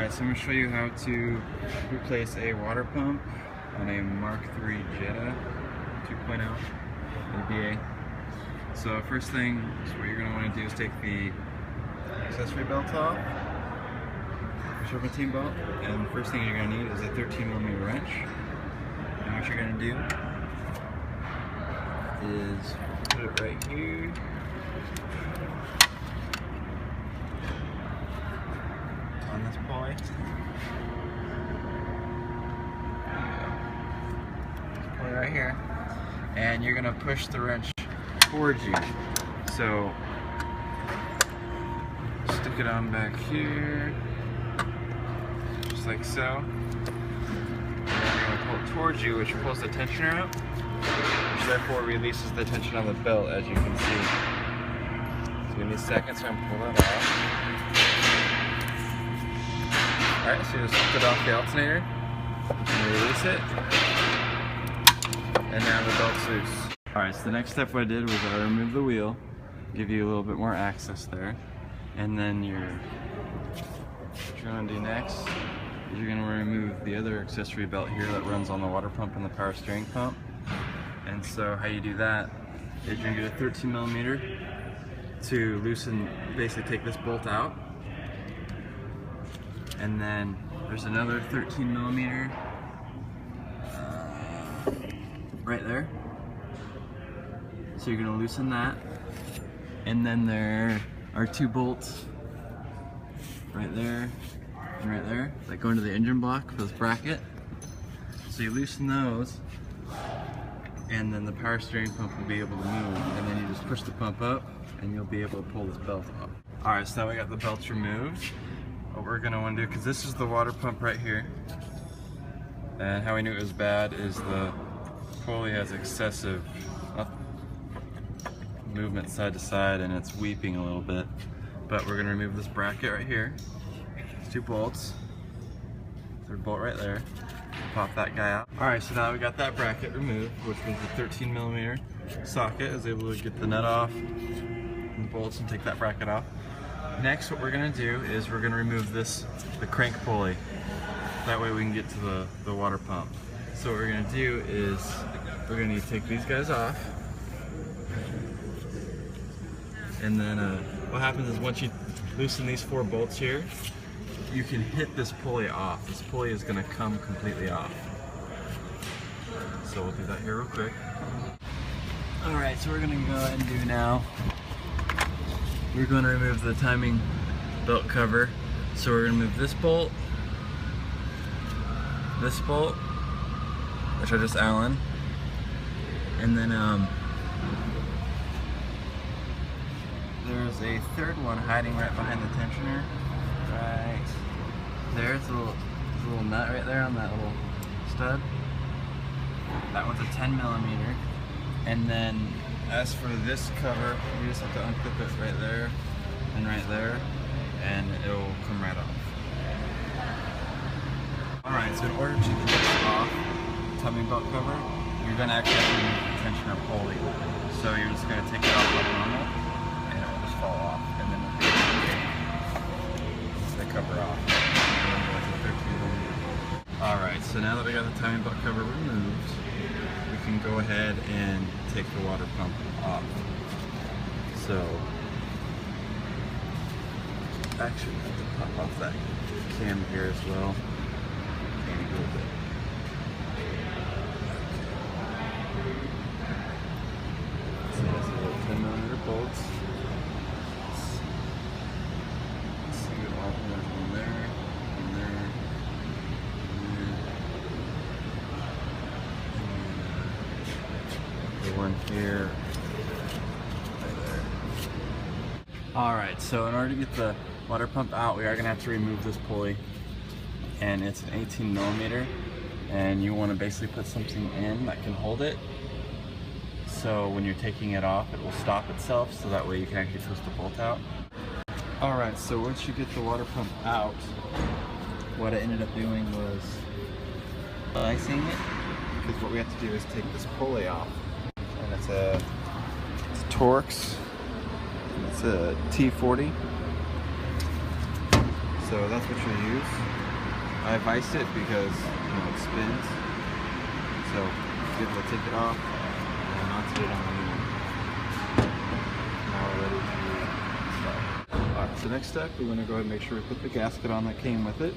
Alright, so I'm going to show you how to replace a water pump on a Mark III Jetta 2.0 ABA. So first thing, what you're going to want to do is take the accessory belt off, serpentine belt, and the first thing you're going to need is a 13mm wrench. And what you're going to do is put it right here. On this pulley. This pulley right here. And you're gonna push the wrench towards you. So stick it on back here. Just like so. And then you're gonna pull it towards you, which pulls the tensioner out, which therefore releases the tension on the belt, as you can see. So give me a second so I can pull that off. Alright, so you just put off the alternator, and release it, and now the belt's loose. Alright, so the next step what I did was I removed the wheel, give you a little bit more access there, and then what you're going to do next is you're going to remove the other accessory belt here that runs on the water pump and the power steering pump. And so how you do that is you're going to get a 13mm to loosen, basically take this bolt out. And then there's another 13mm right there. So you're going to loosen that. And then there are two bolts right there and right there that go into the engine block for this bracket. So you loosen those, and then the power steering pump will be able to move. And then you just push the pump up and you'll be able to pull this belt off. Alright, so now we got the belts removed. What we're going to want to do, because this is the water pump right here, and how we knew it was bad is the pulley has excessive movement side to side and it's weeping a little bit. But we're going to remove this bracket right here. There's two bolts. Third bolt right there. Pop that guy out. Alright, so now we got that bracket removed, which was the 13mm socket. I was able to get the nut off and the bolts and take that bracket off. Next, what we're going to do is we're going to remove the crank pulley. That way we can get to the water pump. So what we're going to do is we're going to need to take these guys off. And then what happens is once you loosen these four bolts here, you can hit this pulley off. This pulley is going to come completely off. So we'll do that here real quick. Alright, so we're going to go ahead and do now. We're going to remove the timing belt cover. So we're going to move this bolt, which I just Allen, and then there's a third one hiding right behind the tensioner, right there. It's a little nut right there on that little stud. That one's a 10mm, and then as for this cover, you just have to unclip it right there, and it'll come right off. Alright, so in order to get this off, timing belt cover, you're going to actually have to remove the tensioner pulley. So you're just going to take it off like normal, and it will just fall off, and then it'll be the cover off. Alright, so now that we got the timing belt cover removed, we can go ahead and take the water pump off. So, actually, I have to pop off that cam here as well. And a little bit. So there's a little 10mm bolts. Let's see what all there's one there, and there. One here, right there. Alright, so in order to get the water pump out, we are going to have to remove this pulley, and it's an 18mm, and you want to basically put something in that can hold it, so when you're taking it off it will stop itself, so that way you can actually twist the bolt out. Alright, so once you get the water pump out, what I ended up doing was slicing it, because what we have to do is take this pulley off. And it's a Torx. It's a T40. So that's what you'll use. I viced it because it spins. So be able to take it off and mounted it on the new one. Now we're ready to start. Alright, so next step, we're going to go ahead and make sure we put the gasket on that came with it.